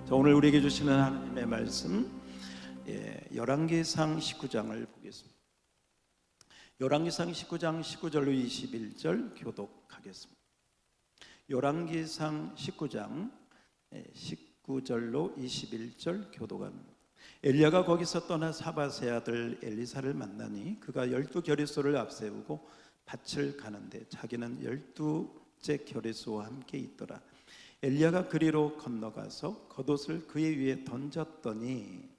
자, 오늘 우리에게 주시는 하나님의 말씀, 열왕기상 19장을 보겠습니다. 열왕기상 19장 19절로 21절 교독하겠습니다. 열왕기상 19장 19절로 21절 교독합니다. 엘리야가 거기서 떠나 사밧의 아들 엘리사를 만나니 그가 12겨리소를 앞세우고 밭을 가는데 자기는 12째 겨리소와 함께 있더라. 엘리야가 그리로 건너가서 겉옷을 그의 위에 던졌더니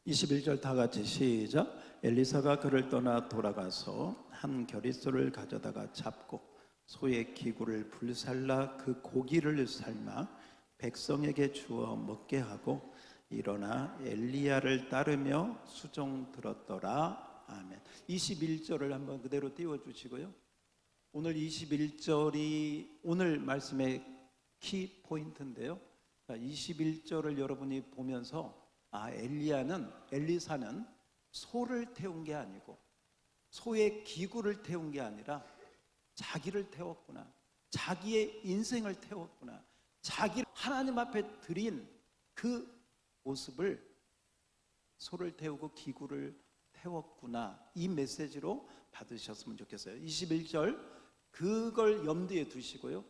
(21절) 다 같이 시작. 엘리사가 그를 떠나 돌아가서 한 겨리소를 가져다가 잡고 소의 기구를 불살라 그 고기를 삶아 백성에게 주어 먹게 하고 일어나 엘리야를 따르며 수종 들었더라. 아멘. 21절을 한번 그대로 띄워주시고요. 오늘 21절이 오늘 말씀의 키 포인트인데요. 21절을 여러분이 보면서 엘리사는 소를 태운 게 아니고 소의 기구를 태운 게 아니라 자기를 태웠구나, 자기의 인생을 태웠구나, 자기를 하나님 앞에 드린 그 모습을 소를 태우고 기구를 태웠구나, 이 메시지로 받으셨으면 좋겠어요. 21절 그걸 염두에 두시고요,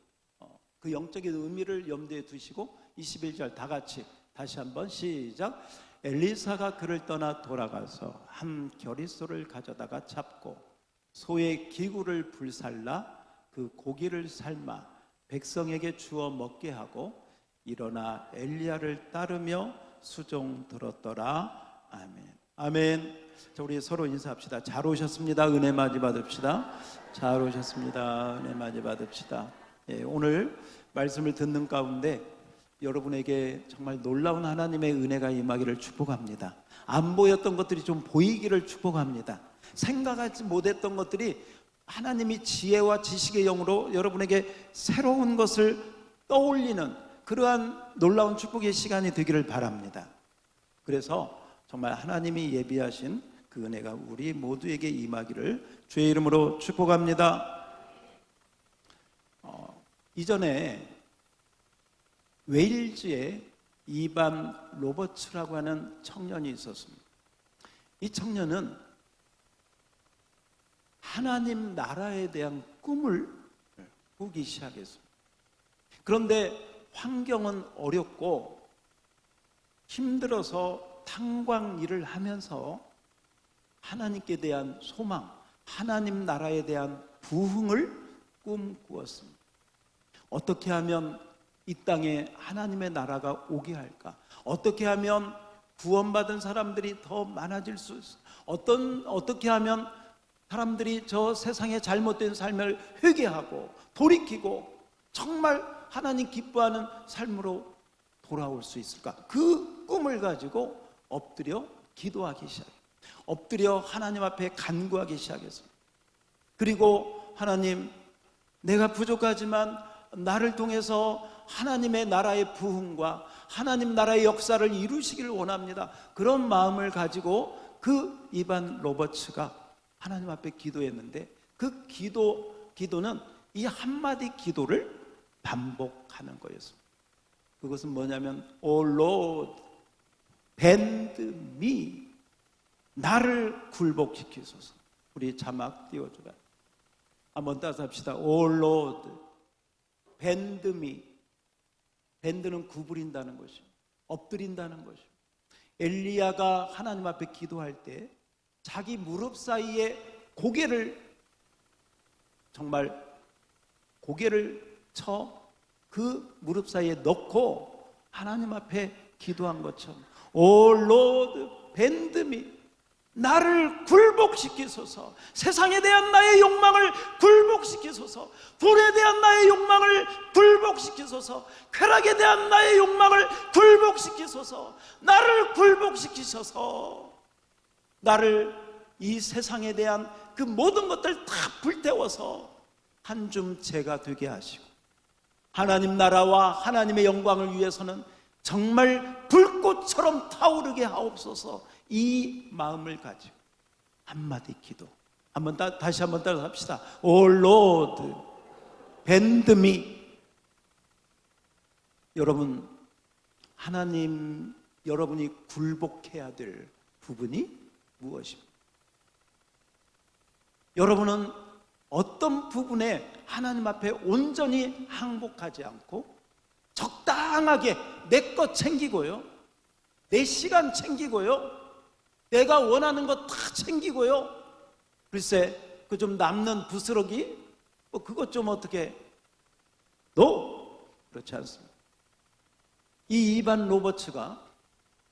그 영적인 의미를 염두에 두시고 21절 다 같이 다시 한번 시작. 엘리사가 그를 떠나 돌아가서 한 겨리소를 가져다가 잡고 소의 기구를 불살라 그 고기를 삶아 백성에게 주어 먹게 하고 일어나 엘리야를 따르며 수종 들었더라. 아멘. 아멘. 자, 우리 서로 인사합시다. 잘 오셨습니다. 은혜 많이 받읍시다. 잘 오셨습니다. 은혜 많이 받읍시다. 오늘 말씀을 듣는 가운데 여러분에게 정말 놀라운 하나님의 은혜가 임하기를 축복합니다. 안 보였던 것들이 좀 보이기를 축복합니다. 생각하지 못했던 것들이 하나님이 지혜와 지식의 영으로 여러분에게 새로운 것을 떠올리는 그러한 놀라운 축복의 시간이 되기를 바랍니다. 그래서 정말 하나님이 예비하신 그 은혜가 우리 모두에게 임하기를 주의 이름으로 축복합니다. 이전에 웨일즈에 이반 로버츠라고 하는 청년이 있었습니다. 이 청년은 하나님 나라에 대한 꿈을 꾸기 시작했습니다. 그런데 환경은 어렵고 힘들어서 탄광 일을 하면서 하나님께 대한 소망, 하나님 나라에 대한 부흥을 꿈꾸었습니다. 어떻게 하면 이 땅에 하나님의 나라가 오게 할까? 어떻게 하면 구원받은 사람들이 더 많아질 수 있을까? 어떻게 하면 사람들이 저 세상의 잘못된 삶을 회개하고 돌이키고 정말 하나님 기뻐하는 삶으로 돌아올 수 있을까? 그 꿈을 가지고 엎드려 기도하기 시작해요. 엎드려 하나님 앞에 간구하기 시작했습니다. 그리고 하나님, 내가 부족하지만 나를 통해서 하나님의 나라의 부흥과 하나님 나라의 역사를 이루시기를 원합니다. 그런 마음을 가지고 그 이반 로버츠가 하나님 앞에 기도했는데 그 기도는 이 한마디 기도를 반복하는 거였습니다. 그것은 뭐냐면 Oh Lord, bend me, 나를 굴복시키소서. 우리 자막 띄워줘라. 한번 따서 합시다. Oh Lord, bend me. 밴드는 구부린다는 것이요, 엎드린다는 것이요. 엘리야가 하나님 앞에 기도할 때 자기 무릎 사이에 고개를 쳐 그 무릎 사이에 넣고 하나님 앞에 기도한 것처럼 Oh Lord, bend me, 나를 굴복시키소서. 세상에 대한 나의 욕망을 굴복시키소서. 돈에 대한 나의 욕망을 굴복시키소서. 쾌락에 대한 나의 욕망을 굴복시키소서. 나를 굴복시키소서. 나를 이 세상에 대한 그 모든 것들 다 불태워서 한 줌 재가 되게 하시고 하나님 나라와 하나님의 영광을 위해서는 정말 불꽃처럼 타오르게 하옵소서. 이 마음을 가지고 한마디 기도 다시 한번 따라 합시다. O Lord, bend me. 여러분, 하나님, 여러분이 굴복해야 될 부분이 무엇입니까? 여러분은 어떤 부분에 하나님 앞에 온전히 항복하지 않고 적당하게 내 것 챙기고요, 내 시간 챙기고요, 내가 원하는 것 다 챙기고요, 글쎄 그 좀 남는 부스러기 그것 좀 어떻게 그렇지 않습니다. 이 이반 로버츠가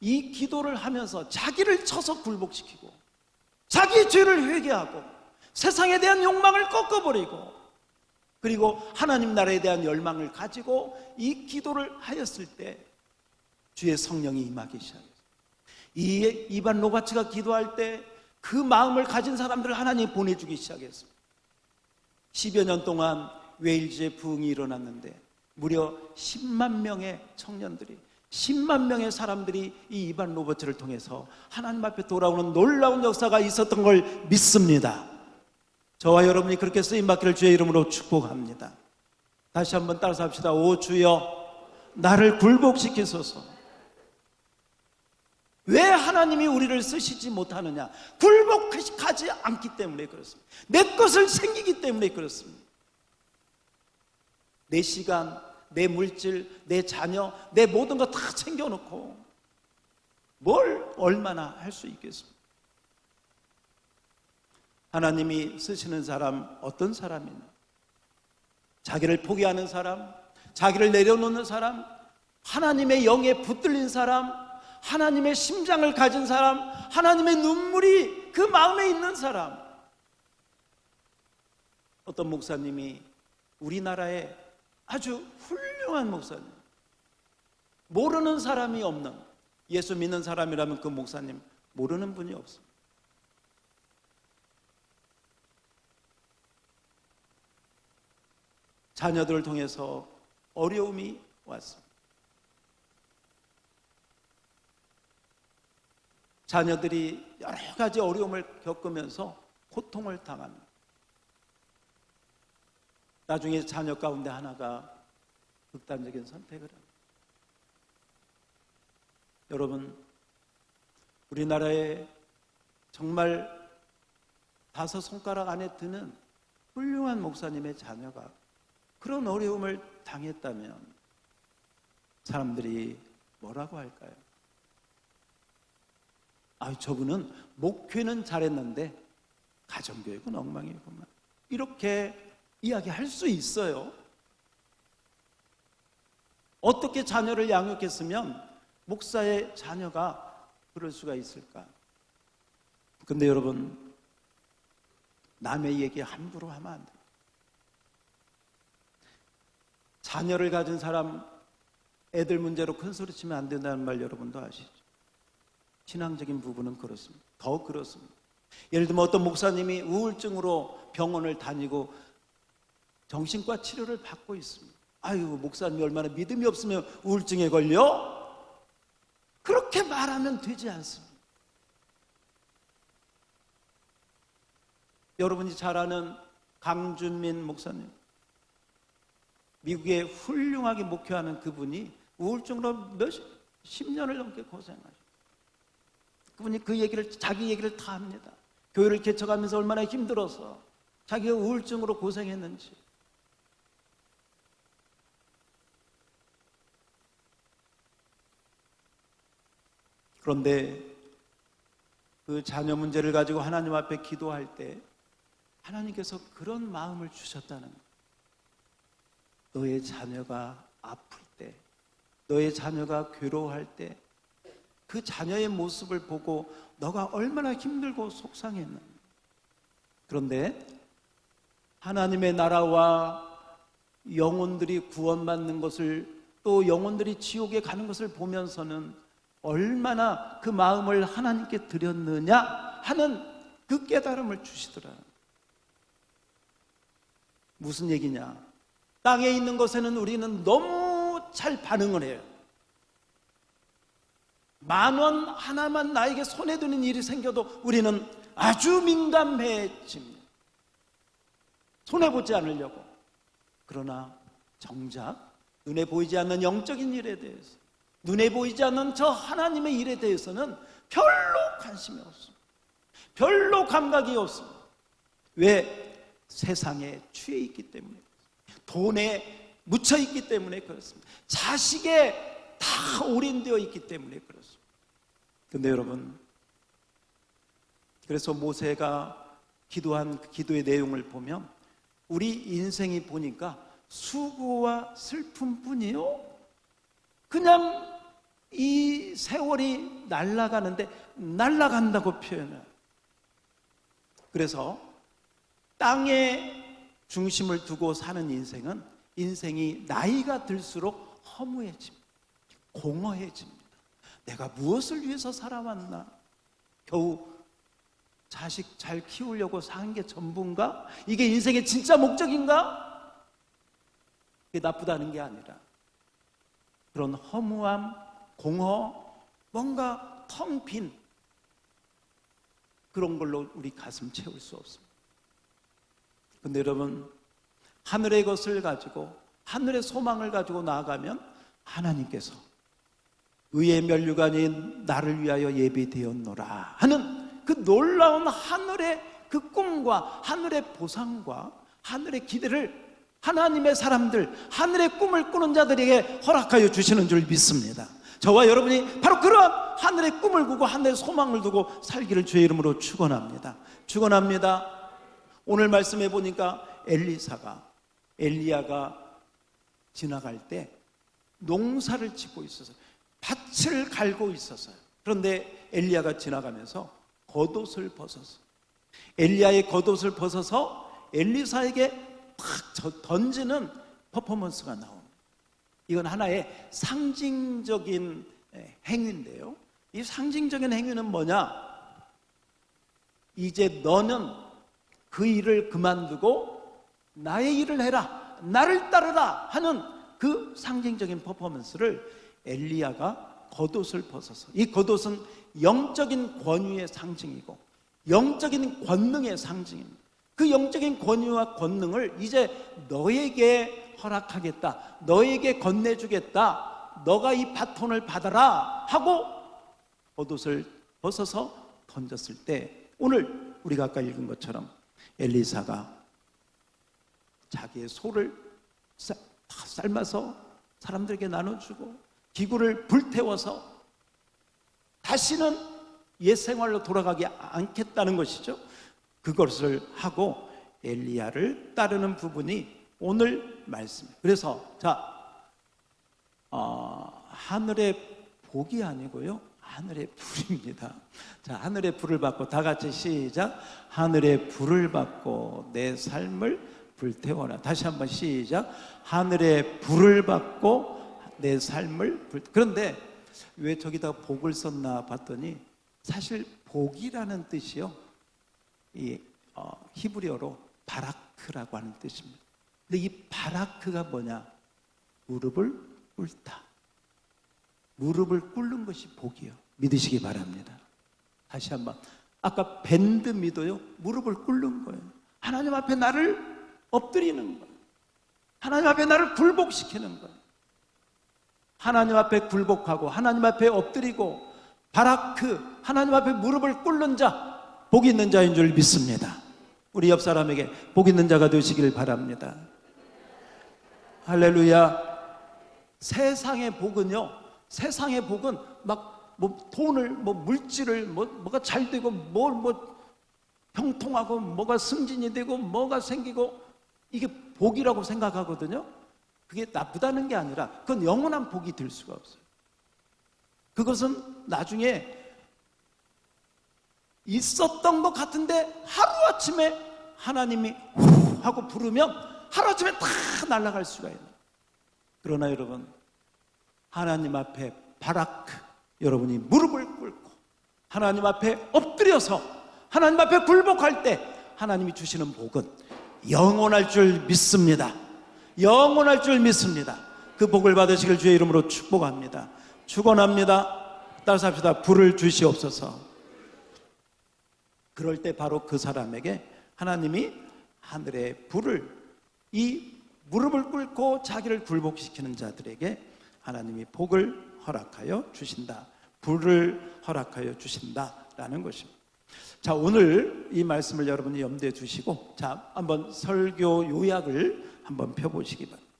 이 기도를 하면서 자기를 쳐서 굴복시키고 자기의 죄를 회개하고 세상에 대한 욕망을 꺾어버리고 그리고 하나님 나라에 대한 열망을 가지고 이 기도를 하였을 때 주의 성령이 임하기 시작했어요. 이 이반 로버츠가 기도할 때 그 마음을 가진 사람들을 하나님이 보내주기 시작했습니다. 10여 년 동안 웨일즈에 부흥이 일어났는데 무려 10만 명의 청년들이, 10만 명의 사람들이 이 이반 로버츠를 통해서 하나님 앞에 돌아오는 놀라운 역사가 있었던 걸 믿습니다. 저와 여러분이 그렇게 쓰임받기를 주의 이름으로 축복합니다. 다시 한번 따라서 합시다. 오 주여, 나를 굴복시키소서. 왜 하나님이 우리를 쓰시지 못하느냐? 굴복하지 않기 때문에 그렇습니다. 내 것을 챙기기 때문에 그렇습니다. 내 시간, 내 물질, 내 자녀, 내 모든 거 다 챙겨놓고 뭘 얼마나 할 수 있겠습니까? 하나님이 쓰시는 사람 어떤 사람이냐? 자기를 포기하는 사람, 자기를 내려놓는 사람, 하나님의 영에 붙들린 사람, 하나님의 심장을 가진 사람, 하나님의 눈물이 그 마음에 있는 사람. 어떤 목사님이 우리나라에 아주 훌륭한 목사님, 모르는 사람이 없는, 예수 믿는 사람이라면 그 목사님 모르는 분이 없습니다. 자녀들을 통해서 어려움이 왔습니다. 자녀들이 여러 가지 어려움을 겪으면서 고통을 당합니다. 나중에 자녀 가운데 하나가 극단적인 선택을 합니다. 여러분, 우리나라에 정말 5 손가락 안에 드는 훌륭한 목사님의 자녀가 그런 어려움을 당했다면 사람들이 뭐라고 할까요? 저분은 목회는 잘했는데 가정교육은 엉망이구만, 이렇게 이야기할 수 있어요. 어떻게 자녀를 양육했으면 목사의 자녀가 그럴 수가 있을까? 근데 여러분, 남의 얘기 함부로 하면 안 돼요. 자녀를 가진 사람 애들 문제로 큰 소리 치면 안 된다는 말 여러분도 아시죠? 신앙적인 부분은 그렇습니다. 더 그렇습니다. 예를 들면 어떤 목사님이 우울증으로 병원을 다니고 정신과 치료를 받고 있습니다. 목사님이 얼마나 믿음이 없으면 우울증에 걸려? 그렇게 말하면 되지 않습니다. 여러분이 잘 아는 강준민 목사님, 미국에 훌륭하게 목회하는 그분이 우울증으로 10년을 넘게 고생하셨어요. 그분이 자기 얘기를 다 합니다. 교회를 개척하면서 얼마나 힘들어서 자기가 우울증으로 고생했는지. 그런데 그 자녀 문제를 가지고 하나님 앞에 기도할 때 하나님께서 그런 마음을 주셨다는 거예요. 너의 자녀가 아플 때, 너의 자녀가 괴로워할 때 그 자녀의 모습을 보고 너가 얼마나 힘들고 속상했는지. 그런데 하나님의 나라와 영혼들이 구원받는 것을, 또 영혼들이 지옥에 가는 것을 보면서는 얼마나 그 마음을 하나님께 드렸느냐 하는 그 깨달음을 주시더라. 무슨 얘기냐? 땅에 있는 것에는 우리는 너무 잘 반응을 해요. 10,000원 하나만 나에게 손에 드는 일이 생겨도 우리는 아주 민감해집니다. 손해보지 않으려고. 그러나 정작 눈에 보이지 않는 영적인 일에 대해서, 눈에 보이지 않는 저 하나님의 일에 대해서는 별로 관심이 없습니다. 별로 감각이 없습니다. 왜? 세상에 취해 있기 때문에, 돈에 묻혀 있기 때문에 그렇습니다. 자식에 다 올인되어 있기 때문에 그렇습니다. 근데 여러분, 그래서 모세가 기도한 그 기도의 내용을 보면 우리 인생이 보니까 수고와 슬픔뿐이요, 그냥 이 세월이 날아가는데 날아간다고 표현해요. 그래서 땅에 중심을 두고 사는 인생은, 인생이 나이가 들수록 허무해집니다. 공허해집니다. 내가 무엇을 위해서 살아왔나? 겨우 자식 잘 키우려고 산 게 전부인가? 이게 인생의 진짜 목적인가? 그게 나쁘다는 게 아니라 그런 허무함, 공허, 뭔가 텅 빈 그런 걸로 우리 가슴 채울 수 없습니다. 근데 여러분, 하늘의 것을 가지고, 하늘의 소망을 가지고 나아가면 하나님께서 의의 면류관이 나를 위하여 예비되었노라 하는 그 놀라운 하늘의 그 꿈과 하늘의 보상과 하늘의 기대를 하나님의 사람들, 하늘의 꿈을 꾸는 자들에게 허락하여 주시는 줄 믿습니다. 저와 여러분이 바로 그러한 하늘의 꿈을 꾸고 하늘의 소망을 두고 살기를 주의 이름으로 축원합니다. 축원합니다. 오늘 말씀해 보니까 엘리야가 지나갈 때 농사를 짓고 있었어요. 밭을 갈고 있었어요. 그런데 엘리야가 지나가면서 겉옷을 벗어서, 엘리야의 겉옷을 벗어서 엘리사에게 탁 던지는 퍼포먼스가 나옵니다. 이건 하나의 상징적인 행위인데요, 이 상징적인 행위는 뭐냐? 이제 너는 그 일을 그만두고 나의 일을 해라, 나를 따르라 하는 그 상징적인 퍼포먼스를 엘리야가 겉옷을 벗어서, 이 겉옷은 영적인 권위의 상징이고 영적인 권능의 상징입니다. 그 영적인 권위와 권능을 이제 너에게 허락하겠다, 너에게 건네주겠다, 너가 이 바톤을 받아라 하고 겉옷을 벗어서 던졌을 때, 오늘 우리가 아까 읽은 것처럼 엘리사가 자기의 소를 삶아서 사람들에게 나눠주고 기구를 불태워서 다시는 옛 생활로 돌아가지 않겠다는 것이죠. 그것을 하고 엘리야를 따르는 부분이 오늘 말씀이에요. 그래서 하늘의 복이 아니고요, 하늘의 불입니다. 자, 하늘의 불을 받고, 다 같이 시작. 하늘의 불을 받고 내 삶을 불태워라. 다시 한번 시작. 하늘의 불을 받고 내 삶을 그런데 왜 저기다 복을 썼나 봤더니 사실 복이라는 뜻이요, 이 히브리어로 바라크라고 하는 뜻입니다. 근데 이 바라크가 뭐냐? 무릎을 꿇다. 무릎을 꿇는 것이 복이요. 믿으시기 바랍니다. 다시 한번. 아까 밴드 미도요, 무릎을 꿇는 거예요. 하나님 앞에 나를 엎드리는 거예요. 하나님 앞에 나를 굴복시키는 거예요. 하나님 앞에 굴복하고 하나님 앞에 엎드리고 바라크, 하나님 앞에 무릎을 꿇는 자, 복 있는 자인 줄 믿습니다. 우리 옆 사람에게 복 있는 자가 되시길 바랍니다. 할렐루야. 세상의 복은요, 세상의 복은 막 뭐 돈을, 뭐 물질을, 뭐가 잘 되고 뭐 형통하고 뭐가 승진이 되고 뭐가 생기고, 이게 복이라고 생각하거든요. 그게 나쁘다는 게 아니라 그건 영원한 복이 될 수가 없어요. 그것은 나중에 있었던 것 같은데 하루아침에 하나님이 후 하고 부르면 하루아침에 다 날아갈 수가 있는. 그러나 여러분, 하나님 앞에 바라크, 여러분이 무릎을 꿇고 하나님 앞에 엎드려서 하나님 앞에 굴복할 때 하나님이 주시는 복은 영원할 줄 믿습니다. 영원할 줄 믿습니다. 그 복을 받으시길 주의 이름으로 축복합니다. 축원합니다. 따라서 합시다. 불을 주시옵소서. 그럴 때 바로 그 사람에게 하나님이 하늘의 불을, 이 무릎을 꿇고 자기를 굴복시키는 자들에게 하나님이 복을 허락하여 주신다. 불을 허락하여 주신다라는 것입니다. 자, 오늘 이 말씀을 여러분이 염두에 두시고, 자, 한번 설교 요약을 한번 펴보시기 바랍니다.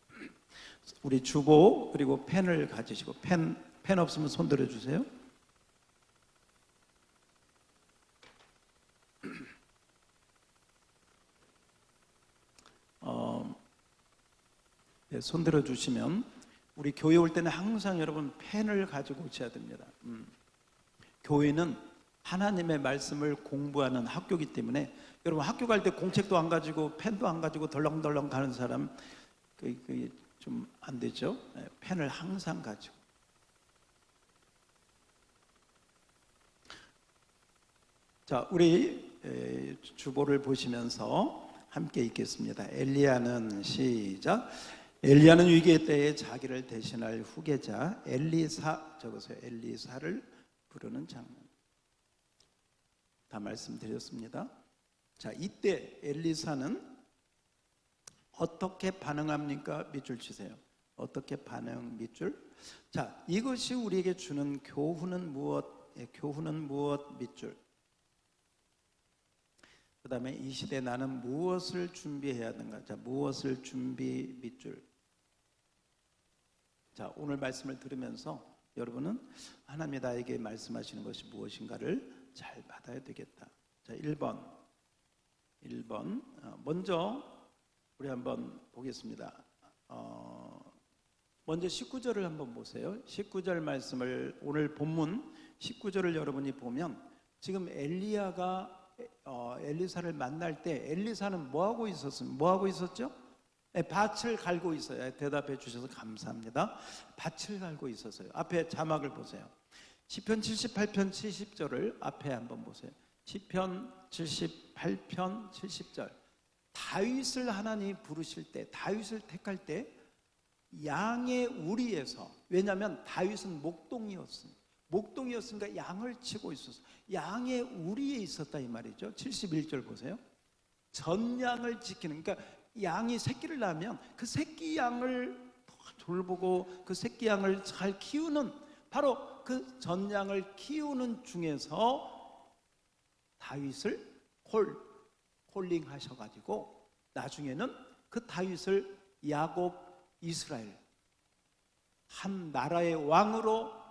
우리 주보 그리고 펜을 가지시고, 펜 없으면 손 들어주세요. 네, 손 들어주시면, 우리 교회 올 때는 항상 여러분 펜을 가지고 오셔야 됩니다. 교회는 하나님의 말씀을 공부하는 학교이기 때문에, 여러분 학교 갈 때 공책도 안 가지고 펜도 안 가지고 덜렁덜렁 가는 사람 좀 안 되죠. 펜을 항상 가지고. 자, 우리 주보를 보시면서 함께 읽겠습니다. 엘리야는, 시작. 엘리야는 위기의 때에 자기를 대신할 후계자 엘리사, 적어서 엘리사를 부르는 장면. 다 말씀드렸습니다. 자, 이때 엘리사는 어떻게 반응합니까? 밑줄 치세요. 어떻게 반응, 밑줄. 자, 이것이 우리에게 주는 교훈은 무엇? 교훈은 무엇? 밑줄. 그 다음에 이 시대에 나는 무엇을 준비해야 하는가? 자, 무엇을 준비, 밑줄. 자, 오늘 말씀을 들으면서 여러분은 하나님이 나에게 말씀하시는 것이 무엇인가를 잘 받아야 되겠다. 자, 1번. 먼저 우리 한번 보겠습니다. 먼저 19절을 한번 보세요. 19절 말씀을, 오늘 본문 19절을 여러분이 보면, 지금 엘리야가 엘리사를 만날 때 엘리사는 뭐 하고 있었죠? 밭을 갈고 있어요. 대답해 주셔서 감사합니다. 밭을 갈고 있었어요. 앞에 자막을 보세요. 시편 78편 70절을 앞에 한번 보세요. 시편 78편 70절. 다윗을 하나님이 부르실 때, 다윗을 택할 때 양의 우리에서, 왜냐하면 다윗은 목동이었으니까 양을 치고 있었어. 양의 우리에 있었다 이 말이죠. 71절 보세요. 전양을 지키는, 그러니까 양이 새끼를 낳으면 그 새끼 양을 돌보고 그 새끼 양을 잘 키우는, 바로 그 전양을 키우는 중에서 다윗을 콜링 하셔가지고 나중에는 그 다윗을 야곱, 이스라엘 한 나라의 왕으로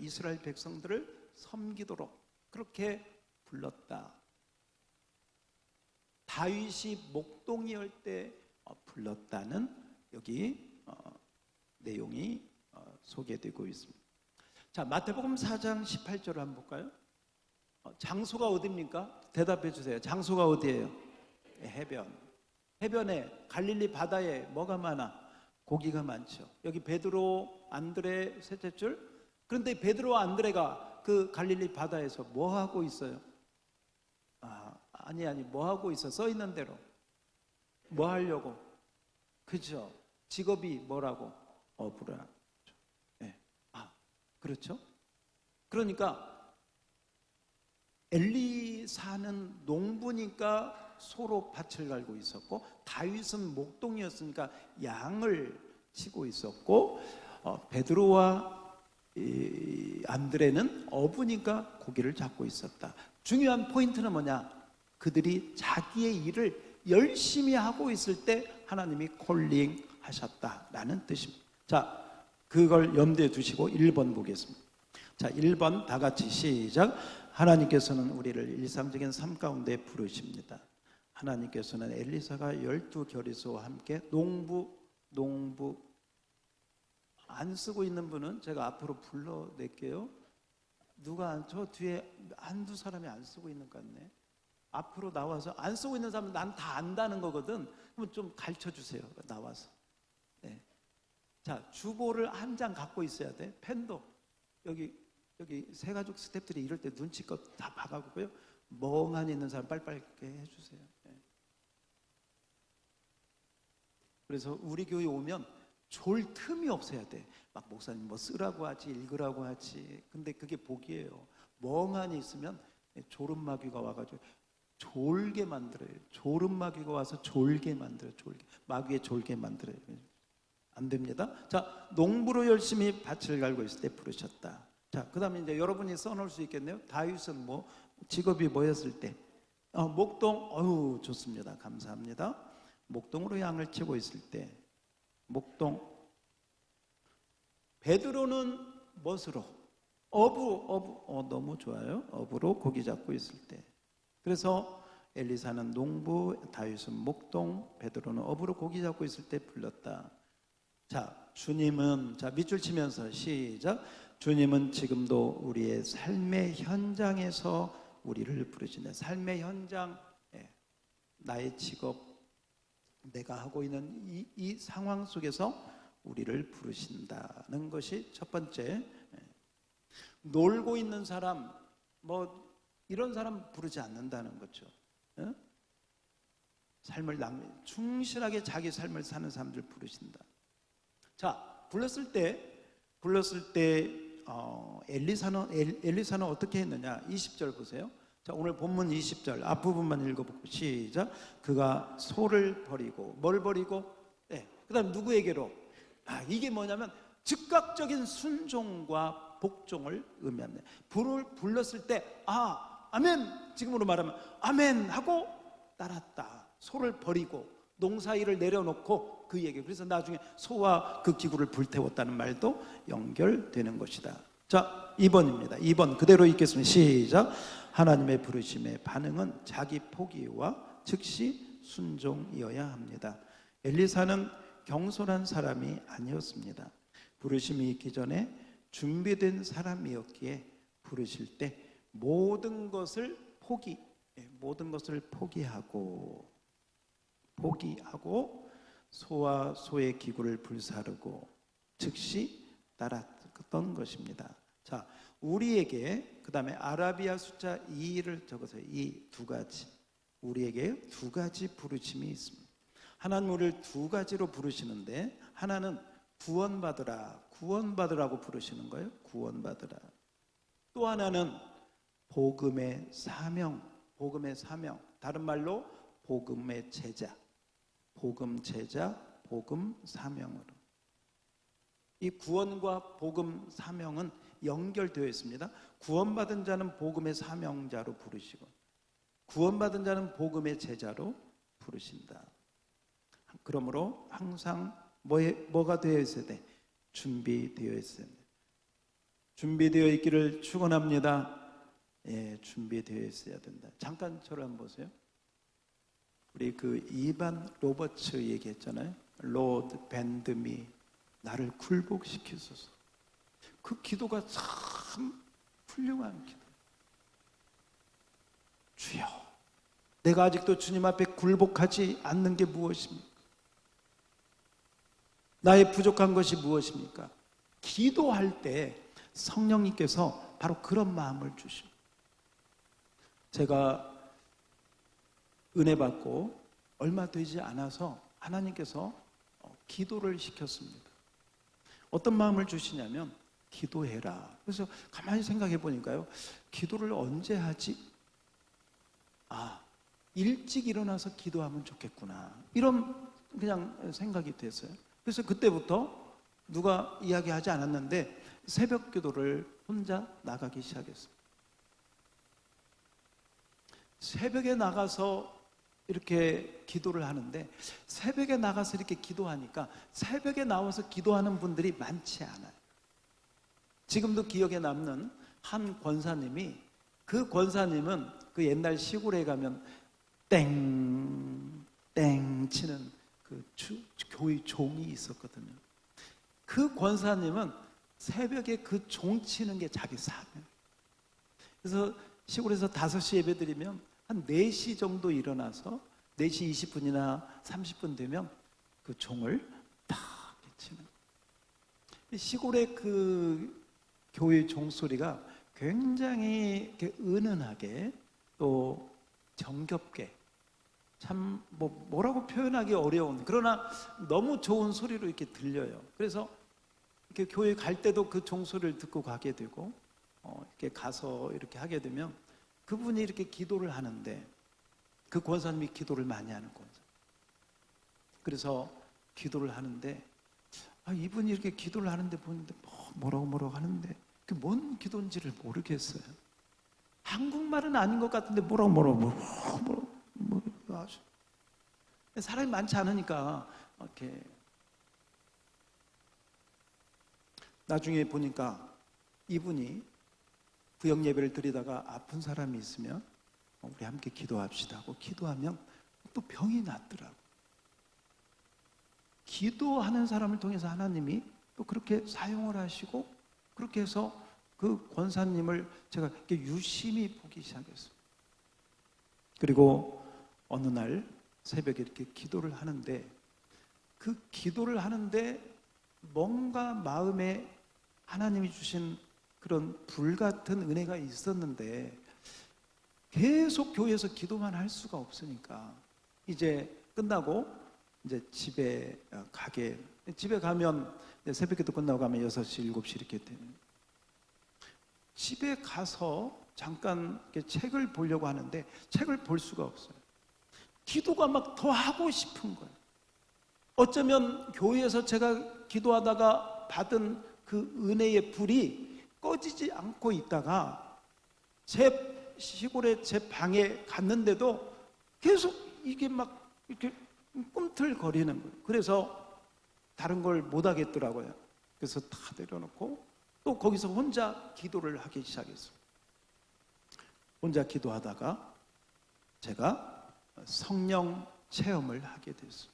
이스라엘 백성들을 섬기도록 그렇게 불렀다. 다윗이 목동이할 때 불렀다는 여기 내용이 소개되고 있습니다. 자, 마태복음 4장 18절을 한번 볼까요? 장소가 어디입니까? 대답해 주세요. 장소가 어디예요? 해변에, 갈릴리 바다에 뭐가 많아? 고기가 많죠. 여기 베드로, 안드레, 셋째 줄. 그런데 베드로와 안드레가 그 갈릴리 바다에서 뭐 하고 있어요? 아니 뭐 하고 있어? 써 있는 대로 뭐 하려고? 그죠? 직업이 뭐라고? 어부라. 네. 그렇죠? 그러니까 엘리사는 농부니까 소로 밭을 갈고 있었고, 다윗은 목동이었으니까 양을 치고 있었고, 베드로와 안드레는 어부니까 고기를 잡고 있었다. 중요한 포인트는 뭐냐? 그들이 자기의 일을 열심히 하고 있을 때 하나님이 콜링 하셨다라는 뜻입니다. 자, 그걸 염두에 두시고 1번 보겠습니다. 자, 1번 다 같이 시작. 하나님께서는 우리를 일상적인 삶 가운데 부르십니다. 하나님께서는 엘리사가 12겨리소와 함께 농부 안 쓰고 있는 분은 제가 앞으로 불러낼게요. 저 뒤에 한두 사람이 안 쓰고 있는 것 같네. 앞으로 나와서, 안 쓰고 있는 사람은 난 다 안다는 거거든. 그럼 좀 가르쳐 주세요. 나와서. 네. 자, 주보를 한 장 갖고 있어야 돼. 펜도 여기 새가족 스태프들이 이럴 때 눈치껏 다 봐가고요. 멍하니 있는 사람 빨리빨리 해주세요. 네. 그래서 우리 교회 오면 졸 틈이 없어야 돼. 막 목사님 뭐 쓰라고 하지, 읽으라고 하지. 근데 그게 복이에요. 멍하니 있으면 졸음마귀가 와가지고 졸게 만들어요. 졸음마귀가 와서 졸게 만들어요. 마귀에 졸게 만들어요. 안 됩니다. 자, 농부로 열심히 밭을 갈고 있을 때 부르셨다. 자, 그 다음에 이제 여러분이 써놓을 수 있겠네요. 다윗은 뭐 직업이 뭐였을 때? 목동. 어휴, 좋습니다. 감사합니다. 목동으로 양을 치고 있을 때, 목동. 베드로는 멋으로, 어부. 너무 좋아요. 어부로 고기 잡고 있을 때. 그래서 엘리사는 농부, 다윗은 목동, 베드로는 어부로 고기 잡고 있을 때 불렀다. 자, 주님은, 자, 밑줄 치면서 시작. 주님은 지금도 우리의 삶의 현장에서 우리를 부르신다. 삶의 현장, 나의 직업, 내가 하고 있는 이 상황 속에서 우리를 부르신다는 것이 첫 번째. 놀고 있는 사람, 뭐 이런 사람 부르지 않는다는 거죠. 삶을 충실하게 자기 삶을 사는 사람들 부르신다. 자, 불렀을 때 엘리사는 어떻게 했느냐? 20절 보세요. 자, 오늘 본문 20절 앞부분만 읽어보고 시작. 그가 소를 버리고, 뭘 버리고? 그 다음 누구에게로? 이게 뭐냐면 즉각적인 순종과 복종을 의미합니다. 불렀을 때 아멘, 지금으로 말하면 아멘 하고 따랐다. 소를 버리고 농사일을 내려놓고 그에게, 그래서 나중에 소와 그 기구를 불태웠다는 말도 연결되는 것이다. 자, 2번입니다. 2번 그대로 읽겠습니다. 시작. 하나님의 부르심의 반응은 자기 포기와 즉시 순종이어야 합니다. 엘리사는 경솔한 사람이 아니었습니다. 부르심이 있기 전에 준비된 사람이었기에 부르실 때 모든 것을 포기하고 소와 소의 기구를 불사르고 즉시 따랐던 것입니다. 자, 우리에게 그 다음에 아라비아 숫자 2를 적어서 이 두 가지, 우리에게 두 가지 부르심이 있습니다. 하나님 우리를 두 가지로 부르시는데, 하나는 구원받으라고 부르시는 거예요. 구원받으라. 또 하나는 복음의 사명, 다른 말로 복음의 제자, 복음 사명으로. 이 구원과 복음 사명은 연결되어 있습니다. 구원받은 자는 복음의 사명자로 부르시고, 구원받은 자는 복음의 제자로 부르신다. 그러므로 항상 뭐가 되어 있어야 돼? 준비되어 있어야 돼. 준비되어 있기를 축원합니다. 준비되어 있어야 된다. 잠깐 저를 한번 보세요. 우리 그 이반 로버츠 얘기했잖아요. Lord bend me, 나를 굴복시키소서. 그 기도가 참 훌륭한 기도. 주여, 내가 아직도 주님 앞에 굴복하지 않는 게 무엇입니까? 나의 부족한 것이 무엇입니까? 기도할 때 성령님께서 바로 그런 마음을 주십니다. 제가 은혜 받고 얼마 되지 않아서 하나님께서 기도를 시켰습니다. 어떤 마음을 주시냐면 기도해라. 그래서 가만히 생각해 보니까요, 기도를 언제 하지? 일찍 일어나서 기도하면 좋겠구나, 이런 그냥 생각이 됐어요. 그래서 그때부터 누가 이야기하지 않았는데 새벽 기도를 혼자 나가기 시작했어요. 새벽에 나가서 이렇게 기도를 하는데, 새벽에 나가서 이렇게 기도하니까 새벽에 나와서 기도하는 분들이 많지 않아요. 지금도 기억에 남는 한 권사님이, 그 권사님은 그 옛날 시골에 가면 땡 치는 그 교회 종이 있었거든요. 그 권사님은 새벽에 그 종 치는 게 자기 사명. 그래서 시골에서 5시 예배 드리면 한 4시 정도 일어나서 4시 20분이나 30분 되면 그 종을 딱 치는. 시골의 그 교회 종소리가 굉장히 이렇게 은은하게 또 정겹게 참 뭐라고 표현하기 어려운, 그러나 너무 좋은 소리로 이렇게 들려요. 그래서 이렇게 교회 갈 때도 그 종소리를 듣고 가게 되고, 이렇게 가서 이렇게 하게 되면 그분이 이렇게 기도를 하는데, 그 권사님이 기도를 많이 하는 권사. 그래서 기도를 하는데, 이분이 이렇게 기도를 하는데 보는데 뭐라고 하는데 그 뭔 기도인지를 모르겠어요. 한국말은 아닌 것 같은데 뭐라고 아주 사람이 많지 않으니까 이렇게. 나중에 보니까 이분이 구역 예배를 드리다가 아픈 사람이 있으면 우리 함께 기도합시다 하고 기도하면 또 병이 낫더라고. 기도하는 사람을 통해서 하나님이 또 그렇게 사용을 하시고, 그렇게 해서 그 권사님을 제가 이렇게 유심히 보기 시작했어요. 그리고 어느 날 새벽에 이렇게 기도를 하는데, 그 기도를 하는데 뭔가 마음에 하나님이 주신 그런 불같은 은혜가 있었는데, 계속 교회에서 기도만 할 수가 없으니까 이제 끝나고 이제 집에 가면 새벽 기도 끝나고 가면 6시, 7시 이렇게 되는, 집에 가서 잠깐 책을 보려고 하는데 책을 볼 수가 없어요. 기도가 막 더 하고 싶은 거예요. 어쩌면 교회에서 제가 기도하다가 받은 그 은혜의 불이 꺼지지 않고 있다가 제 시골에 제 방에 갔는데도 계속 이게 막 이렇게 꿈틀거리는 거예요. 그래서 다른 걸 못 하겠더라고요. 그래서 다 내려놓고 또 거기서 혼자 기도를 하기 시작했어요. 혼자 기도하다가 제가 성령 체험을 하게 됐어요.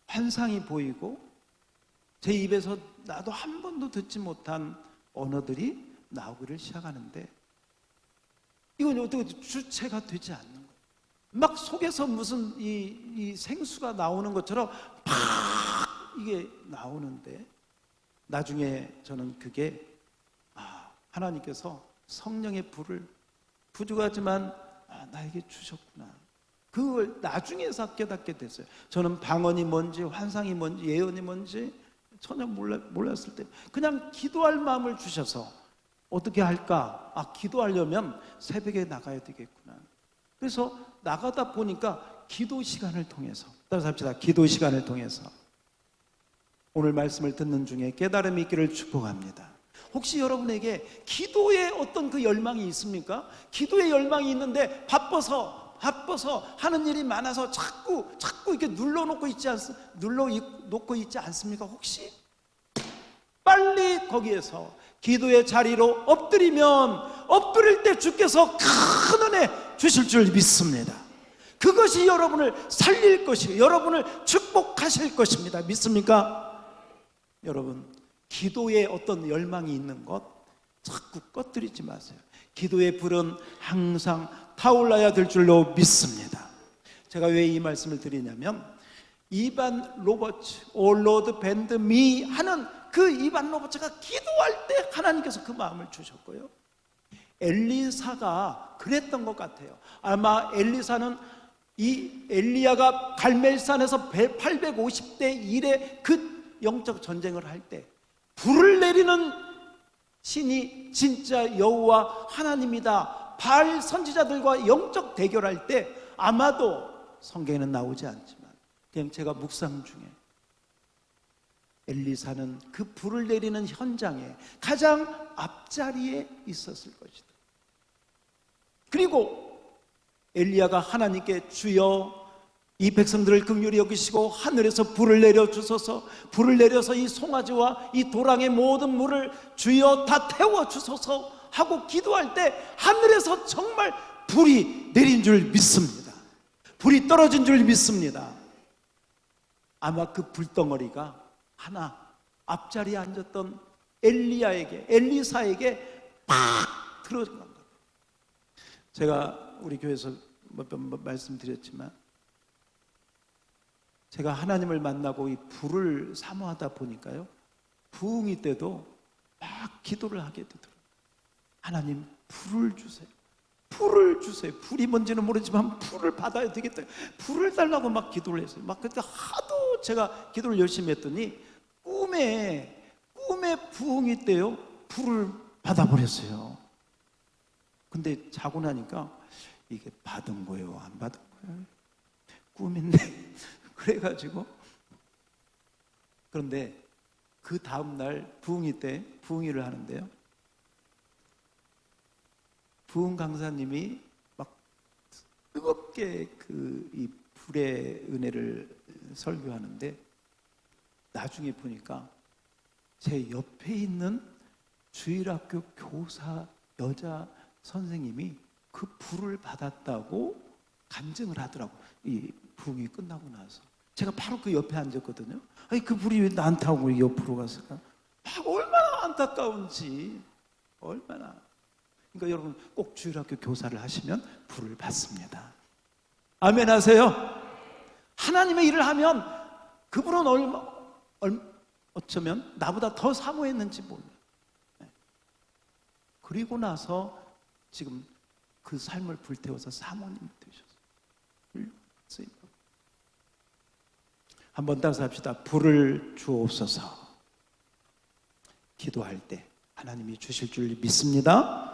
환상이 보이고 제 입에서 나도 한 번도 듣지 못한 언어들이 나오기를 시작하는데, 이건 어떻게 주체가 되지 않는 거예요. 막 속에서 무슨 이 생수가 나오는 것처럼 팍 이게 나오는데, 나중에 저는 그게 하나님께서 성령의 불을 부족하지만 나에게 주셨구나, 그걸 나중에서 깨닫게 됐어요. 저는 방언이 뭔지 환상이 뭔지 예언이 뭔지 전혀 몰랐을 때 그냥 기도할 마음을 주셔서 어떻게 할까? 기도하려면 새벽에 나가야 되겠구나. 그래서 나가다 보니까 기도 시간을 통해서, 따라서 합시다. 기도 시간을 통해서 오늘 말씀을 듣는 중에 깨달음이 있기를 축복합니다. 혹시 여러분에게 기도에 어떤 그 열망이 있습니까? 기도의 열망이 있는데 바빠서 하는 일이 많아서 자꾸 이렇게 눌러놓고 있지 않습니까? 혹시 빨리 거기에서 기도의 자리로 엎드릴 때 주께서 큰 은혜 주실 줄 믿습니다. 그것이 여러분을 살릴 것이고 여러분을 축복하실 것입니다. 믿습니까? 여러분, 기도에 어떤 열망이 있는 것 자꾸 꺼뜨리지 마세요. 기도의 불은 항상 타올라야 될 줄로 믿습니다. 제가 왜 이 말씀을 드리냐면, 이반 로버츠 올로드 밴드 미 하는 그 이반 로버츠가 기도할 때 하나님께서 그 마음을 주셨고요, 엘리사가 그랬던 것 같아요. 아마 엘리사는 이 엘리야가 갈멜산에서 850대 1의 그 영적 전쟁을 할 때 불을 내리는 신이 진짜 여호와 하나님이다, 바알 선지자들과 영적 대결할 때, 아마도 성경에는 나오지 않지만 그냥 제가 묵상 중에 엘리사는 그 불을 내리는 현장에 가장 앞자리에 있었을 것이다. 그리고 엘리야가 하나님께 주여 이 백성들을 긍휼히 여기시고 하늘에서 불을 내려 주소서, 불을 내려서 이 송아지와 이 도랑의 모든 물을 주여 다 태워 주소서 하고 기도할 때 하늘에서 정말 불이 내린 줄 믿습니다. 불이 떨어진 줄 믿습니다. 아마 그 불덩어리가 하나 앞자리에 앉았던 엘리사에게 팍 들어간 것 같아요. 제가 우리 교회에서 몇 번 말씀드렸지만, 제가 하나님을 만나고 이 불을 사모하다 보니까요, 부흥이 때도 막 기도를 하게 되더라고요. 하나님 불을 주세요. 불을 주세요. 불이 뭔지는 모르지만 불을 받아야 되겠다. 불을 달라고 막 기도를 했어요. 막 그때 하도 제가 기도를 열심히 했더니 꿈에 부흥이 때요 불을 받아버렸어요. 근데 자고 나니까 이게 받은 거예요, 안 받은 거예요? 꿈인데 그래가지고, 그런데 그 다음날 부흥이 때 부흥회를 하는데요, 부흥 강사님이 막 뜨겁게 이 불의 은혜를 설교하는데, 나중에 보니까 제 옆에 있는 주일학교 교사 여자 선생님이 그 불을 받았다고 간증을 하더라고. 이 부흥이 끝나고 나서 제가 바로 그 옆에 앉았거든요. 아니, 그 불이 왜 나한테 하고 옆으로 갔을까? 얼마나 안타까운지, 얼마나. 그러니까 여러분 꼭 주일학교 교사를 하시면 불을 받습니다. 아멘 하세요. 하나님의 일을 하면 그분은 어쩌면 나보다 더 사모했는지 몰라요. 그리고 나서 지금 그 삶을 불태워서 사모님 되셨어요. 한번 따라서 합시다. 불을 주옵소서. 기도할 때 하나님이 주실 줄 믿습니다.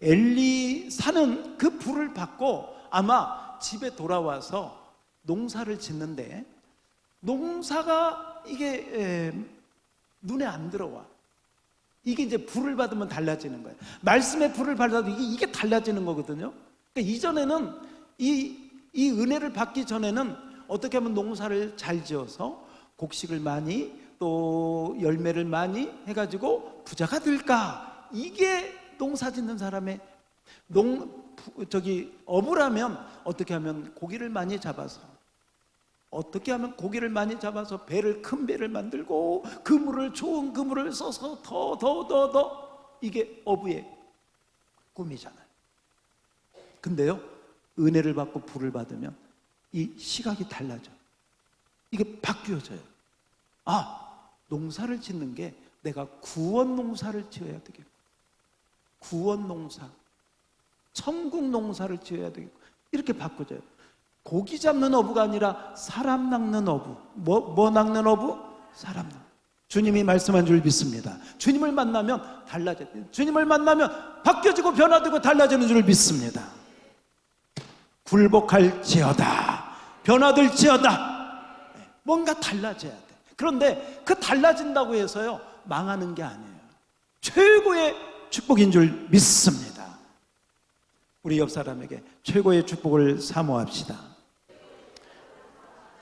엘리사는 그 불을 받고 아마 집에 돌아와서 농사를 짓는데, 농사가 이게 눈에 안 들어와. 이게 이제 불을 받으면 달라지는 거예요. 말씀에 불을 받아도 이게 달라지는 거거든요. 그러니까 이전에는 이 은혜를 받기 전에는 어떻게 하면 농사를 잘 지어서 곡식을 많이 또 열매를 많이 해가지고 부자가 될까? 이게 농사 짓는 사람의 어부라면 어떻게 하면 고기를 많이 잡아서, 어떻게 하면 고기를 많이 잡아서 큰 배를 만들고 좋은 그물을 써서 더 이게 어부의 꿈이잖아요. 근데요, 은혜를 받고 불을 받으면 이 시각이 달라져. 이게 바뀌어져요. 농사를 짓는 게 내가 구원 농사를 지어야 되겠고, 구원 농사, 천국 농사를 지어야 되겠고, 이렇게 바꿔져요. 고기 잡는 어부가 아니라 사람 낚는 어부. 뭐 낚는 어부? 사람 낚는. 주님이 말씀한 줄 믿습니다. 주님을 만나면 달라져요. 주님을 만나면 바뀌어지고 변화되고 달라지는 줄 믿습니다. 굴복할지어다, 변화될지어다, 뭔가 달라져야 돼. 그런데 그 달라진다고 해서요 망하는 게 아니에요. 최고의 축복인 줄 믿습니다. 우리 옆 사람에게 최고의 축복을 사모합시다.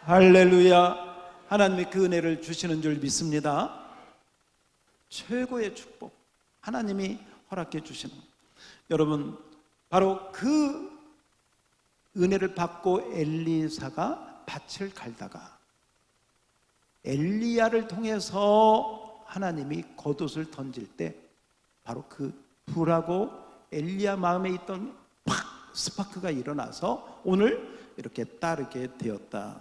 할렐루야. 하나님이 그 은혜를 주시는 줄 믿습니다. 최고의 축복, 하나님이 허락해 주시는, 여러분 바로 그 은혜를 받고 엘리사가 밭을 갈다가 엘리야를 통해서 하나님이 겉옷을 던질 때 바로 그 불하고 엘리야 마음에 있던 스파크가 일어나서 오늘 이렇게 따르게 되었다.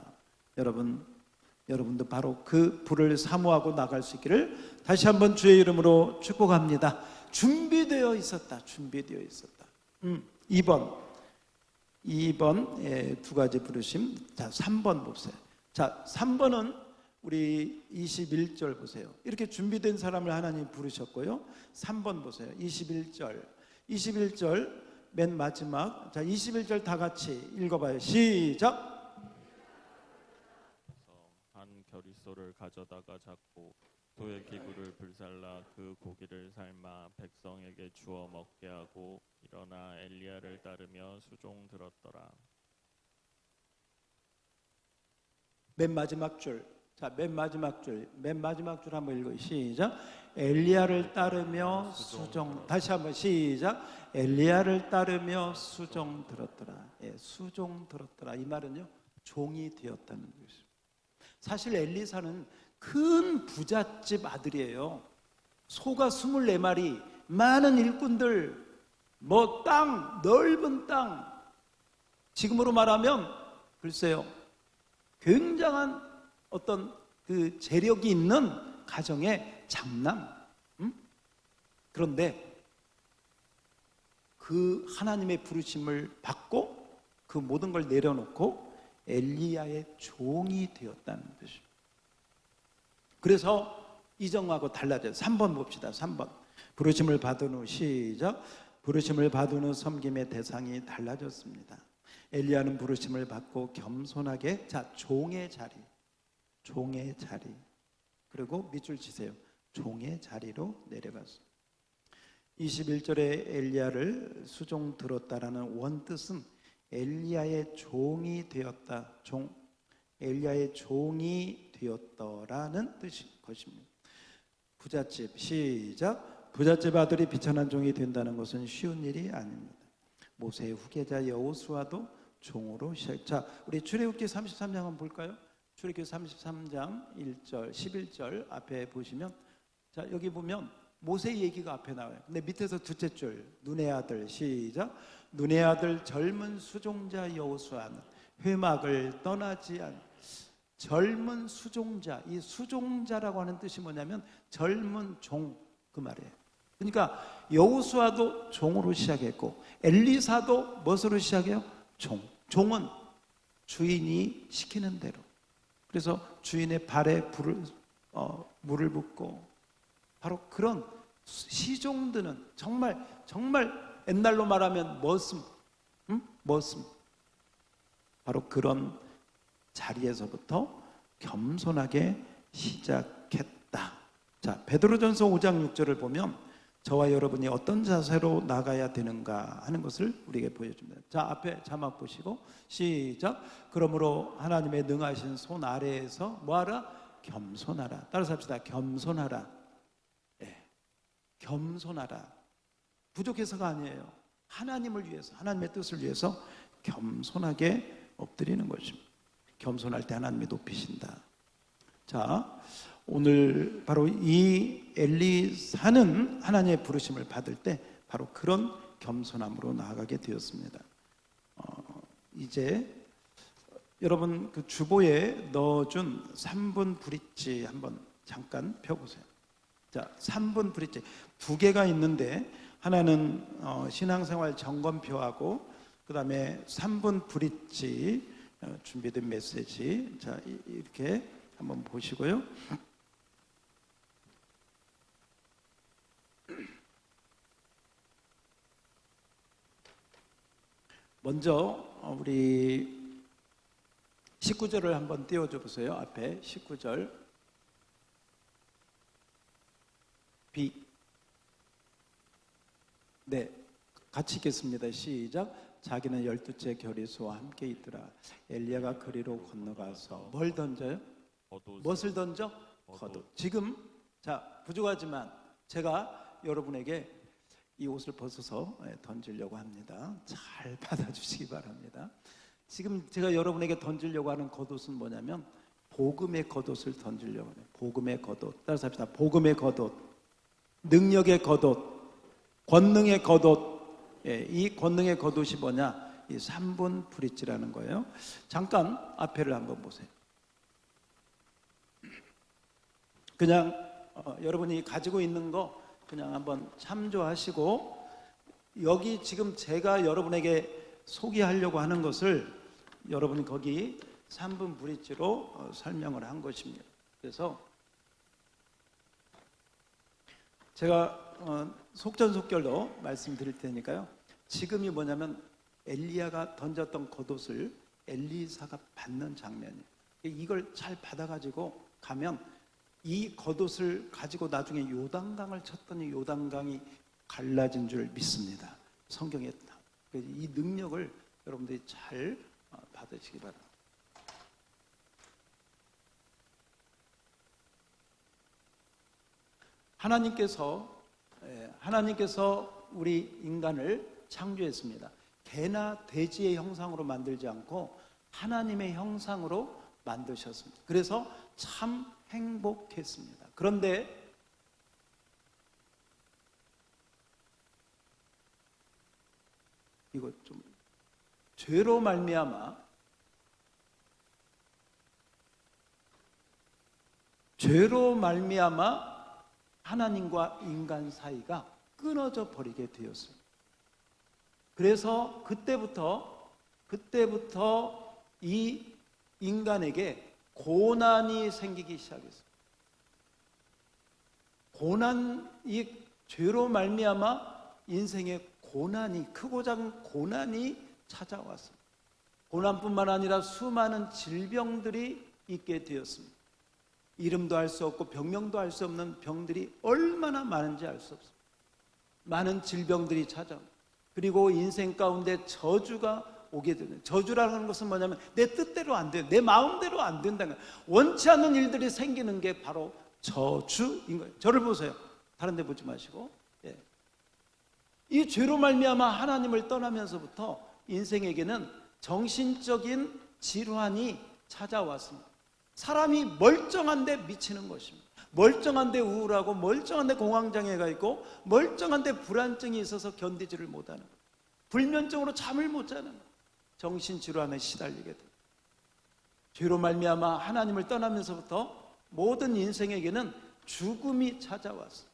여러분도 바로 그 불을 사모하고 나갈 수 있기를 다시 한번 주의 이름으로 축복합니다. 준비되어 있었다. 2번 두 가지 부르심. 자, 3번 보세요. 자, 3번은 우리 21절 보세요. 이렇게 준비된 사람을 하나님 부르셨고요. 3번 보세요. 21절 맨 마지막. 자, 21절 다 같이 읽어봐요. 시작. 한 겨릿소를 가져다가 잡고 도의 기구를 불살라 그 고기를 삶아 백성에게 주어 먹게 하고 일어나 엘리야를 따르며 수종 들었더라. 맨 마지막 줄. 자, 맨 마지막 줄 한번 읽어요. 시작. 엘리야를 따르며 수종. 다시 한번 시작. 엘리야를 따르며 수종 들었더라. 수종 들었더라. 이 말은요, 종이 되었다는 것입니다. 사실 엘리사는 큰 부잣집 아들이에요. 소가 24마리, 많은 일꾼들, 넓은 땅. 지금으로 말하면 글쎄요, 굉장한 어떤 그 재력이 있는 가정의 장남. 그런데 그 그 하나님의 부르심을 받고 그 모든 걸 내려놓고 엘리야의 종이 되었다는 뜻입니다. 그래서 이전하고 달라져요. 3번 봅시다. 3번. 부르심을 받은 후 시작. 부르심을 받은 후 섬김의 대상이 달라졌습니다. 엘리야는 부르심을 받고 겸손하게 종의 자리, 종의 자리, 그리고 밑줄 치세요. 종의 자리로 내려갔습니다. 21절에 엘리야를 수종 들었다라는 원뜻은 엘리야의 종이 되었다. 엘리야의 종이 되었더라는 뜻인 것입니다. 부잣집 시작. 부잣집 아들이 비천한 종이 된다는 것은 쉬운 일이 아닙니다. 모세의 후계자 여호수아도 종으로 시작. 자, 우리 출애굽기 33장 한번 볼까요? 출애굽기 33장 1절, 11절 앞에 보시면, 자, 여기 보면 모세 얘기가 앞에 나와요. 근데 밑에서 둘째 줄, 눈의 아들 시작. 눈의 아들 젊은 수종자 여호수아는 회막을 떠나지 않. 젊은 수종자, 이 수종자라고 하는 뜻이 뭐냐면 젊은 종, 그 말이에요. 그러니까 여호수아도 종으로 시작했고 엘리사도 무엇으로 시작해요? 종. 종은 주인이 시키는 대로. 그래서 주인의 발에 물을 붓고, 바로 그런 시종들은 정말 옛날로 말하면 머슴. 바로 그런 자리에서부터 겸손하게 시작했다. 자, 베드로전서 5장 6절을 보면 저와 여러분이 어떤 자세로 나가야 되는가 하는 것을 우리에게 보여줍니다. 자, 앞에 자막 보시고 시작. 그러므로 하나님의 능하신 손 아래에서 뭐하라? 겸손하라. 따라서 합시다. 겸손하라. 네. 겸손하라. 부족해서가 아니에요. 하나님을 위해서, 하나님의 뜻을 위해서 겸손하게 엎드리는 것입니다. 겸손할 때 하나님이 높이신다. 자, 오늘 바로 이 엘리사는 하나님의 부르심을 받을 때 바로 그런 겸손함으로 나아가게 되었습니다. 이제 여러분 그 주보에 넣어준 3분 브릿지 한번 잠깐 펴보세요. 자, 3분 브릿지 두 개가 있는데 하나는 신앙생활 점검표하고 그 다음에 3분 브릿지 준비된 메시지. 자, 이렇게 한번 보시고요. 먼저 우리 19절을 한번 띄워줘 보세요. 앞에 19절. 네, 같이 읽겠습니다. 시작. 자기는 12째 결의소와 함께 있더라. 엘리야가 그리로 건너가서 뭘 던져요? 무엇을 던져? 겉옷. 지금 자, 부족하지만 제가 여러분에게 이 옷을 벗어서 던지려고 합니다. 잘 받아주시기 바랍니다. 지금 제가 여러분에게 던지려고 하는 겉옷은 뭐냐면 복음의 겉옷을 던지려고 해요. 복음의 겉옷. 따라서 합시다. 복음의 겉옷, 능력의 겉옷, 권능의 겉옷. 이 권능의 겉옷이 뭐냐? 이 3분 브릿지라는 거예요. 잠깐 앞에를 한번 보세요. 그냥 여러분이 가지고 있는 거 그냥 한번 참조하시고, 여기 지금 제가 여러분에게 소개하려고 하는 것을 여러분이 거기 3분 브릿지로 설명을 한 것입니다. 그래서 제가 속전속결로 말씀드릴 테니까요. 지금이 뭐냐면 엘리야가 던졌던 겉옷을 엘리사가 받는 장면이에요. 이걸 잘 받아가지고 가면 이 겉옷을 가지고 나중에 요단강을 쳤더니 요단강이 갈라진 줄 믿습니다. 성경에 이 능력을 여러분들이 잘 받으시기 바랍니다. 하나님께서 우리 인간을 창조했습니다. 개나 돼지의 형상으로 만들지 않고 하나님의 형상으로 만드셨습니다. 그래서 참 행복했습니다. 그런데 이거 좀 죄로 말미암아 하나님과 인간 사이가 끊어져 버리게 되었습니다. 그래서 그때부터 이 인간에게 고난이 생기기 시작했어요. 이 죄로 말미암아 인생의 고난이, 크고 작은 고난이 찾아왔습니다. 고난뿐만 아니라 수많은 질병들이 있게 되었습니다. 이름도 알 수 없고 병명도 알 수 없는 병들이 얼마나 많은지 알 수 없습니다. 많은 질병들이 찾아옵니다. 그리고 인생 가운데 저주가 오게 되는, 저주라는 것은 뭐냐면 내 뜻대로 안 돼요. 내 마음대로 안 된다는 거예요. 원치 않는 일들이 생기는 게 바로 저주인 거예요. 저를 보세요. 다른 데 보지 마시고. 예. 이 죄로 말미암아 하나님을 떠나면서부터 인생에게는 정신적인 질환이 찾아왔습니다. 사람이 멀쩡한데 미치는 것입니다. 멀쩡한데 우울하고, 멀쩡한데 공황장애가 있고, 멀쩡한데 불안증이 있어서 견디지를 못하는 거예요. 불면증으로 잠을 못 자는 거예요. 정신질환에 시달리게 돼요. 죄로 말미암아 하나님을 떠나면서부터 모든 인생에게는 죽음이 찾아왔어요.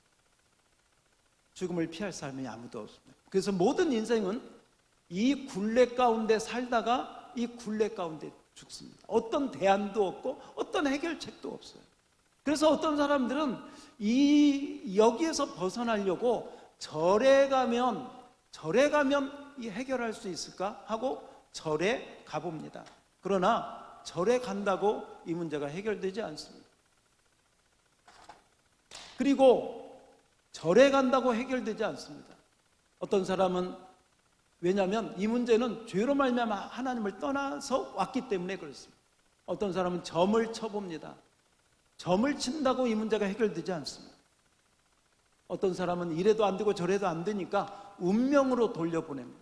죽음을 피할 사람이 아무도 없습니다. 그래서 모든 인생은 이 굴레 가운데 살다가 이 굴레 가운데 죽습니다. 어떤 대안도 없고 어떤 해결책도 없어요. 그래서 어떤 사람들은 여기에서 벗어나려고 절에 가면 이 해결할 수 있을까 하고 절에 가봅니다. 그러나 절에 간다고 이 문제가 해결되지 않습니다. 그리고 절에 간다고 해결되지 않습니다. 어떤 사람은, 왜냐하면 이 문제는 죄로 말미암아 하나님을 떠나서 왔기 때문에 그렇습니다. 어떤 사람은 점을 쳐봅니다. 점을 친다고 이 문제가 해결되지 않습니다. 어떤 사람은 이래도 안 되고 저래도 안 되니까 운명으로 돌려보냅니다.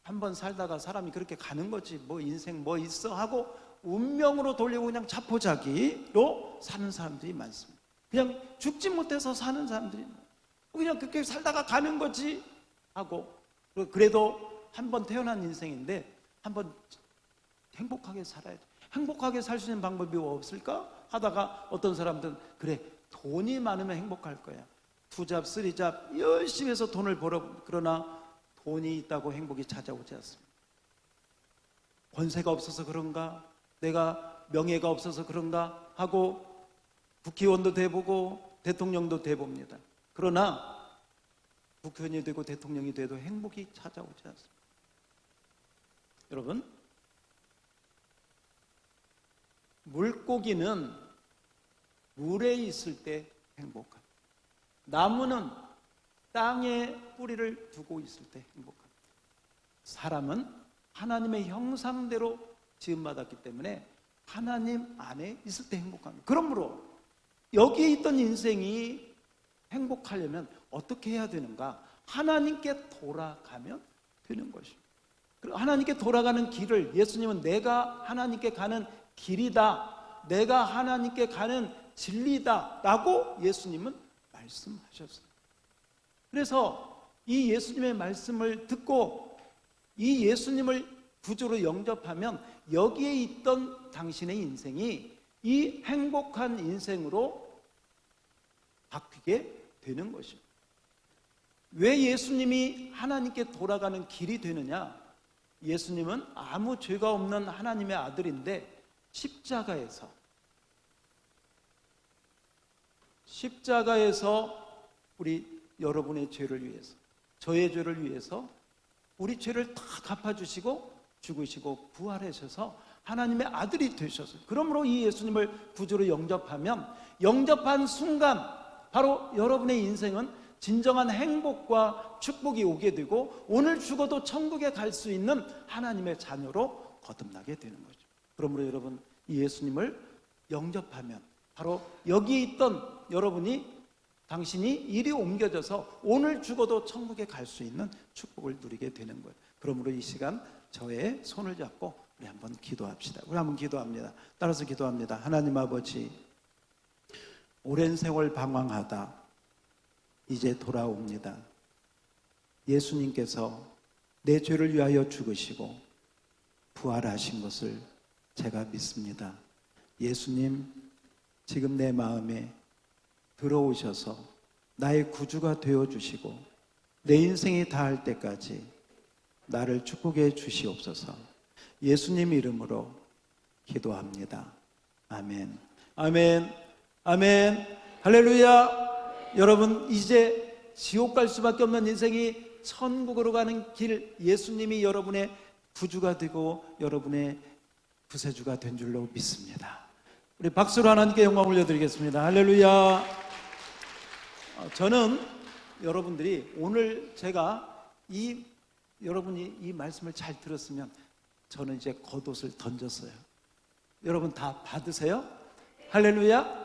한번 살다가 사람이 그렇게 가는 거지, 뭐 인생 뭐 있어 하고 운명으로 돌리고 그냥 자포자기로 사는 사람들이 많습니다. 그냥 죽지 못해서 사는 사람들이 그냥 그렇게 살다가 가는 거지 하고, 그래도 한번 태어난 인생인데 한번 행복하게 살아야 돼. 행복하게 살 수 있는 방법이 없을까 하다가 어떤 사람들은 그래, 돈이 많으면 행복할 거야. 투잡, 쓰리잡 열심히 해서 돈을 벌어. 그러나 돈이 있다고 행복이 찾아오지 않습니다. 권세가 없어서 그런가, 내가 명예가 없어서 그런가 하고 국회의원도 돼보고 대통령도 돼봅니다. 그러나 국회의원이 되고 대통령이 돼도 행복이 찾아오지 않습니다. 여러분, 물고기는 물에 있을 때 행복합니다. 나무는 땅에 뿌리를 두고 있을 때 행복합니다. 사람은 하나님의 형상대로 지음받았기 때문에 하나님 안에 있을 때 행복합니다. 그러므로 여기에 있던 인생이 행복하려면 어떻게 해야 되는가? 하나님께 돌아가면 되는 것입니다. 그리고 하나님께 돌아가는 길을, 예수님은 내가 하나님께 가는 길이다, 내가 하나님께 가는 진리다 라고 예수님은 말씀하셨어요. 그래서 이 예수님의 말씀을 듣고 이 예수님을 구주로 영접하면 여기에 있던 당신의 인생이 이 행복한 인생으로 바뀌게 되는 것입니다. 왜 예수님이 하나님께 돌아가는 길이 되느냐? 예수님은 아무 죄가 없는 하나님의 아들인데 십자가에서 우리 여러분의 죄를 위해서, 저의 죄를 위해서 우리 죄를 다 갚아주시고 죽으시고 부활하셔서 하나님의 아들이 되셨어요. 그러므로 이 예수님을 구주로 영접하면 영접한 순간 바로 여러분의 인생은 진정한 행복과 축복이 오게 되고 오늘 죽어도 천국에 갈 수 있는 하나님의 자녀로 거듭나게 되는 거죠. 그러므로 여러분, 이 예수님을 영접하면 바로 여기에 있던 당신이 이리 옮겨져서 오늘 죽어도 천국에 갈 수 있는 축복을 누리게 되는 거예요. 그러므로 이 시간 저의 손을 잡고 우리 한번 기도합시다. 우리 한번 기도합니다. 따라서 기도합니다. 하나님 아버지, 오랜 세월 방황하다 이제 돌아옵니다. 예수님께서 내 죄를 위하여 죽으시고 부활하신 것을 제가 믿습니다. 예수님, 지금 내 마음에 들어오셔서 나의 구주가 되어주시고 내 인생이 다할 때까지 나를 축복해 주시옵소서. 예수님 이름으로 기도합니다. 아멘. 아멘. 아멘. 할렐루야. 여러분, 이제 지옥 갈 수밖에 없는 인생이 천국으로 가는 길, 예수님이 여러분의 구주가 되고 여러분의 구세주가 된 줄로 믿습니다. 우리 박수로 하나님께 영광 올려드리겠습니다. 할렐루야. 저는 여러분들이 오늘 제가 여러분이 이 말씀을 잘 들었으면 저는 이제 겉옷을 던졌어요. 여러분 다 받으세요? 할렐루야.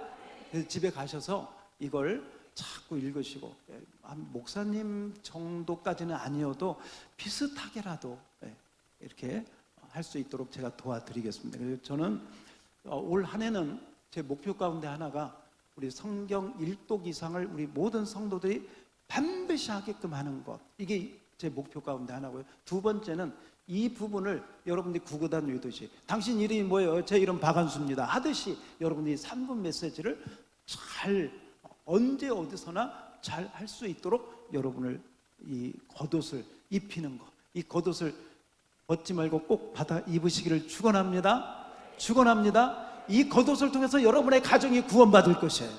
그래서 집에 가셔서 이걸 자꾸 읽으시고, 목사님 정도까지는 아니어도 비슷하게라도 이렇게 할 수 있도록 제가 도와드리겠습니다. 그래서 저는 올 한 해는 제 목표 가운데 하나가 우리 성경 1독 이상을 우리 모든 성도들이 반드시 하게끔 하는 것, 이게 제 목표 가운데 하나고요. 두 번째는 이 부분을 여러분들이 구구단 외우듯이, 당신 이름이 뭐예요? 제 이름 박한수입니다 하듯이 여러분들이 3분 메시지를 잘 언제 어디서나 잘 할 수 있도록 여러분을 이 겉옷을 입히는 것, 이 겉옷을 벗지 말고 꼭 받아 입으시기를 축원합니다. 축원합니다. 이 겉옷을 통해서 여러분의 가정이 구원받을 것이에요.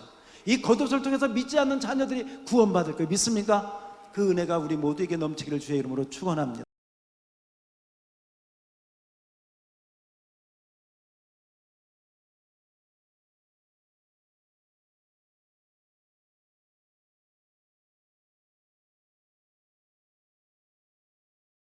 이 겉옷을 통해서 믿지 않는 자녀들이 구원받을 거예요. 믿습니까? 그 은혜가 우리 모두에게 넘치기를 주의 이름으로 축원합니다.